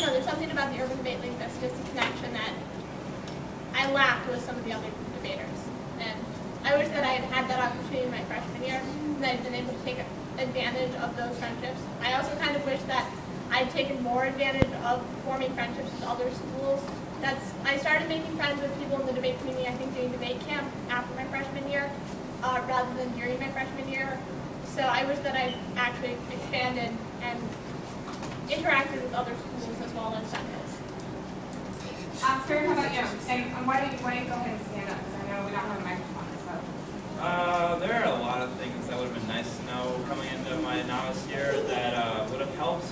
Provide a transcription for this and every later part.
don't know, there's something about the urban debate link that's just a connection that I lacked with some of the other debaters. And I wish that I had had that opportunity in my freshman year, and I'd been able to take advantage of those friendships. I also kind of wish that I'd taken more advantage of forming friendships with other schools. I started making friends with people in the debate community, I think, doing debate camp after my freshman year, rather than during my freshman year. So I wish that I'd actually expanded and interacted with other schools as well as senators. Oscar, how about you? And why don't you go ahead and stand up? Because I know we don't have a microphone. So. There are a lot of things that would have been nice to know coming into my novice year that would have helped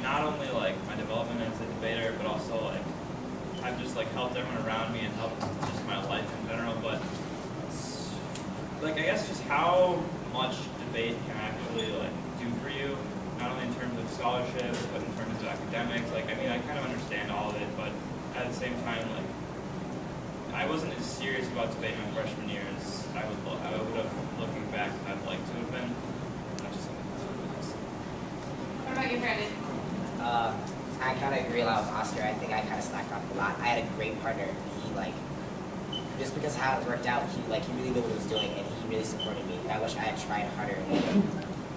not only like my development as a debater, but also like I've just like helped everyone around me and helped just my life in general. But like I guess just how much debate can actually like do for you, not only in terms of scholarships, but in terms of academics. Like I mean, I kind of understand all of it, but at the same time, like I wasn't as serious about debate my freshman year as I would have, looking back, I'd like to have been. That's just something that's really nice. What about you, Brandon? I kind of agree a lot with Oscar. I think I kind of slacked off a lot. I had a great partner. He just because of how it worked out, he really knew what he was doing, and he really supported me. I wish I had tried harder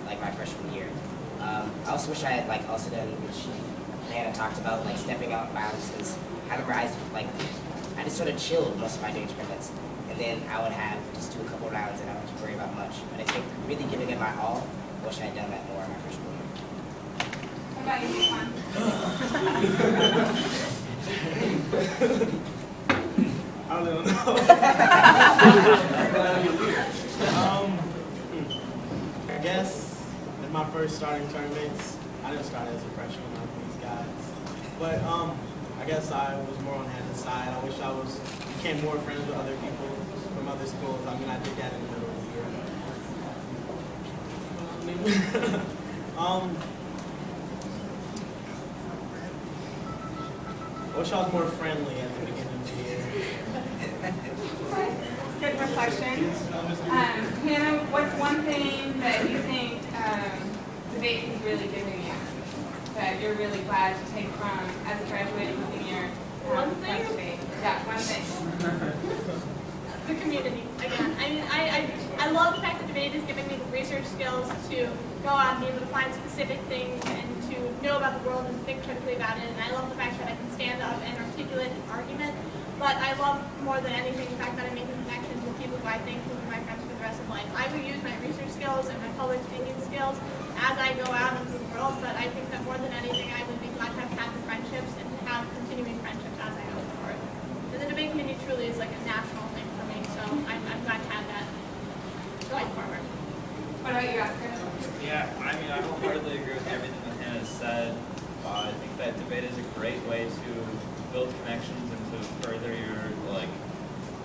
like my freshman year. I also wish I had also done what Hannah talked about, stepping out bounds, because I remember I just sort of chilled most of my day tournaments, and then I would have just do a couple rounds and I wouldn't worry about much. But I think really giving it my all, I wish I had done that more in my freshman year. What about you, Daiquan? I don't know. I guess in my first starting tournaments, I didn't start as a freshman like these guys. But I guess I was more on Hannah's side. I wish I became more friends with other people from other schools. I mean, I did that in the middle of the year. I wish I was more friendly at the beginning of the year. Good reflection. Hannah, what's one thing that you think debate has really given you that you're really glad to take from as a graduating senior? One thing? Debate? Yeah, one thing. The community, again. I mean, I love the fact that debate is giving me the research skills to go out and be able to find specific things and to know about the world and think critically about it. And I love the fact that I can stand up and articulate an argument. But I love more than anything the fact that I'm making connections with people who I think will be my friends for the rest of life. I will use my research skills and my public speaking skills as I go out into the world, but I think that more than anything I would be glad to have had the friendships and to have continuing friendships as I go forward. And the debate community truly is like a national thing for me, so I'm glad to have that going forward. What about you, Oskar? Yeah, I mean, I wholeheartedly agree with everything that Hannah said. I think that debate is a great way to build connections and to further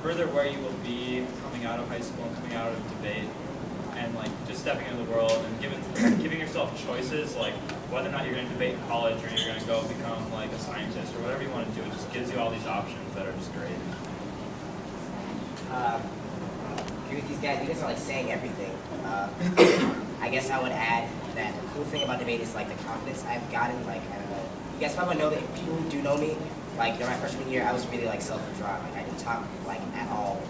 further where you will be coming out of high school and coming out of debate, and just stepping into the world and giving yourself choices, whether or not you're going to debate in college or you're going to go become a scientist or whatever you want to do. It just gives you all these options that are just great. Agree with these guys. You guys are saying everything. I guess I would add that the cool thing about debate is the confidence I've gotten. I don't know. You guys probably know that people who do know me, during my freshman year, I was really self-withdrawn. I didn't talk at all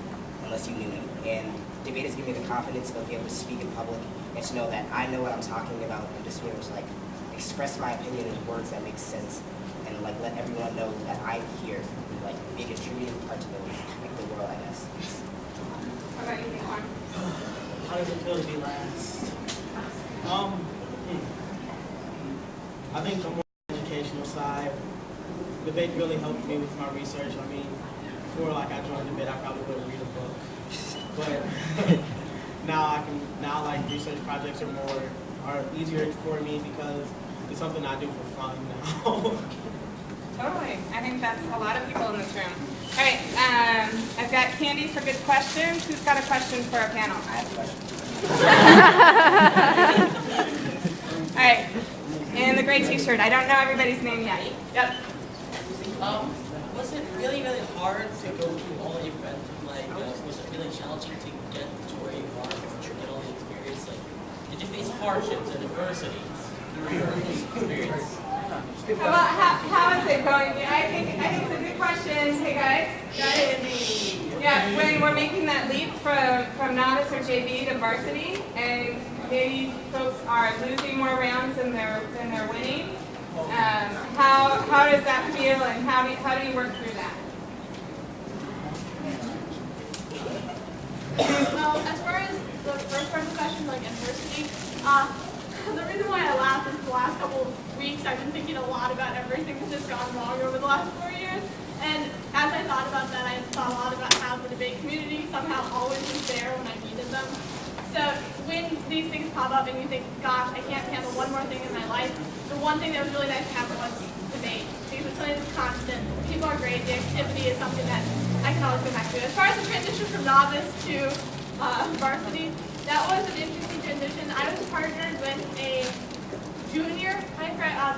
unless you knew me. And debate has given me the confidence to be able to speak in public and to know that I know what I'm talking about and just be able to express my opinion in words that make sense and let everyone know that I'm here, be a contributing part to the world, I guess. What about you, Daiquan? How does it feel to be last? I think the more educational side, debate really helped me with my research. I mean, before I joined debate, I probably wouldn't read a book, but now research projects are easier for me because it's something I do for fun now. Totally. I think that's a lot of people in this room. All right, I've got Candy for good questions. Who's got a question for our panel? I have a question. All right, and the gray t-shirt. I don't know everybody's name yet. Yep. Was it really, really hard to go through all the events? Was it really challenging to get to where you are and to get all the experience? Did you face hardships and adversity through your experience? How is it going? Yeah, I think it's a good question. Hey guys. Yeah, when we're making that leap from novice or JV to varsity, and maybe folks are losing more rounds than they're winning. How does that feel, and how do you work through that? Well, as far as the first part of the question, like adversity, the reason why I laugh is the last couple of weeks I've been thinking a lot about everything that's just gone wrong over the last 4 years. And as I thought about that, I thought a lot about how the debate community somehow always was there when I needed them. So when these things pop up and you think, gosh, I can't handle one more thing in my life, the one thing that was really nice to have was debate. Because it's something that's constant. People are great. The activity is something that I can always go back to. As far as the transition from novice to varsity, that was an interesting transition. I was partnered with a junior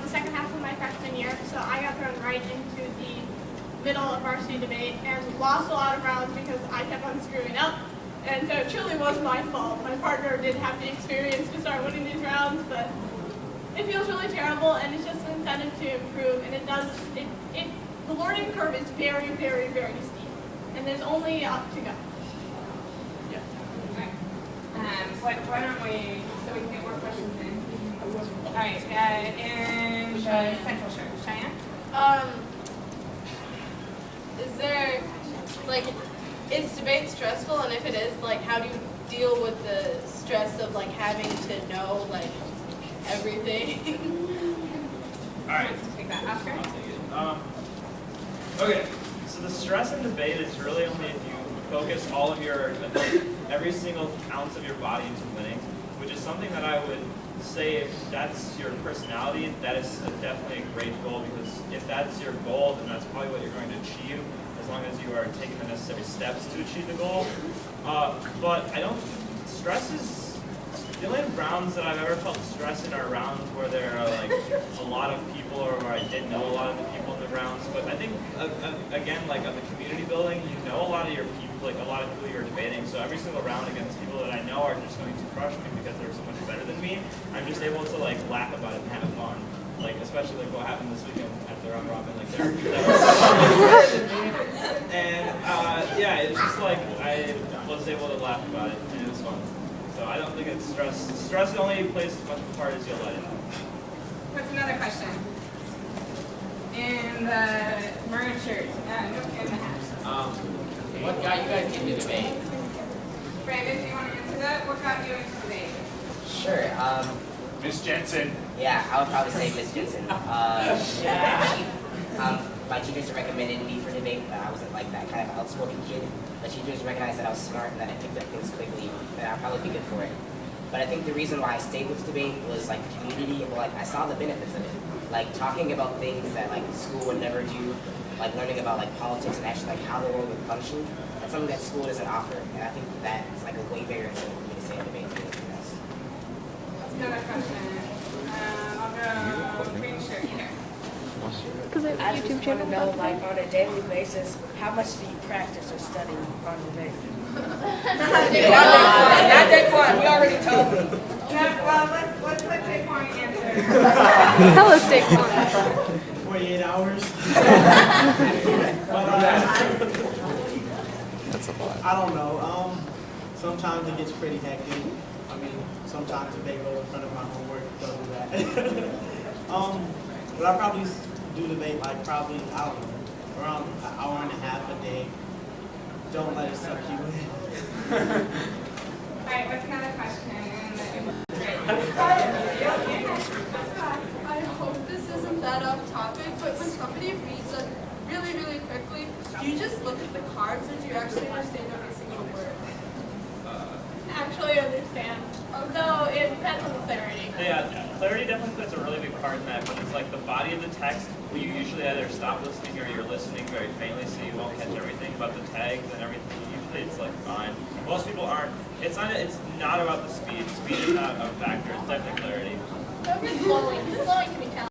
the second half of my freshman year, so I got thrown right into the middle of varsity debate and lost a lot of rounds because I kept on screwing up. And so it truly was my fault. My partner did have the experience to start winning these rounds, but it feels really terrible, and it's just an incentive to improve. And the learning curve is very, very, very steep, and there's only up to go. Yeah. Why don't we, so we can get more questions in. All right, and Central Shirt, Cheyenne? Is there, like, is debate stressful? And if it is, like, how do you deal with the stress of, like, having to know, like, everything? All right. Take that, Oskar. I'll take it. Okay, so the stress in debate is really only if you focus all of your, every single ounce of your body into winning, which is something that I would say if that's your personality, that is definitely a great goal, because if that's your goal, then that's probably what you're going to achieve, as long as you are taking the necessary steps to achieve the goal. But I don't, stress is, the only rounds that I've ever felt stress in are rounds where there are like a lot of people, or where I didn't know a lot of the people in the rounds. But I think, again, like on the community building, you know a lot of your people, like a lot of people you're debating. So every single round against people that I know are just going to crush me because they're so much better than me, I'm just able to like laugh about it and have fun. Like, especially like what happened this weekend at the round robin, like they're better than me. And yeah, it's just like I was able to laugh about it, and it was fun. So I don't think it's stress. Stress only plays as much of a part as you'll let it. What's another question? In the maroon shirt, in the hat. What got you guys into debate? Brandon, do you want to answer that? What got you into debate? Sure. Miss Jensen. Yeah, I would probably say Miss Jensen. My teachers recommended me for debate, but I wasn't like that kind of outspoken kid. My teachers recognized that I was smart and that I picked up things quickly, and I'd probably be good for it. But I think the reason why I stayed with debate was like the community, but like I saw the benefits of it. Like talking about things that like school would never do, like learning about like politics and actually like how the world would function. That's something that school doesn't offer, and I think that's like a way bigger incentive for me to stay in debate than anything else. That's another question. I'll go green shirt here. I just want to know, like, on a daily basis, how much do you practice or study on debate? Not Daiquan, we already told him. Well, let's let Daiquan answer. Tell us, Daiquan. 48 hours. But, That's a lot. I don't know. Sometimes it gets pretty hectic. I mean, sometimes if they go in front of my homework, they'll do that. But I probably do debate like probably, I don't know, around an hour and a half a day. Don't let it suck you in. All right, what's another question? I hope this isn't that off topic, but when somebody reads like really, really quickly, do you just look at the cards, or do you actually understand every single word? Actually understand. Although it depends on the clarity. Yeah, clarity definitely plays a really big part in that, but it's like the body of the text, where you usually either stop listening or you're listening very faintly, so you won't catch everything about the tags and everything. Usually it's like fine. Most people aren't. It's not about the speed. Speed is not a factor. It's definitely clarity. So if you're flowing can be challenging.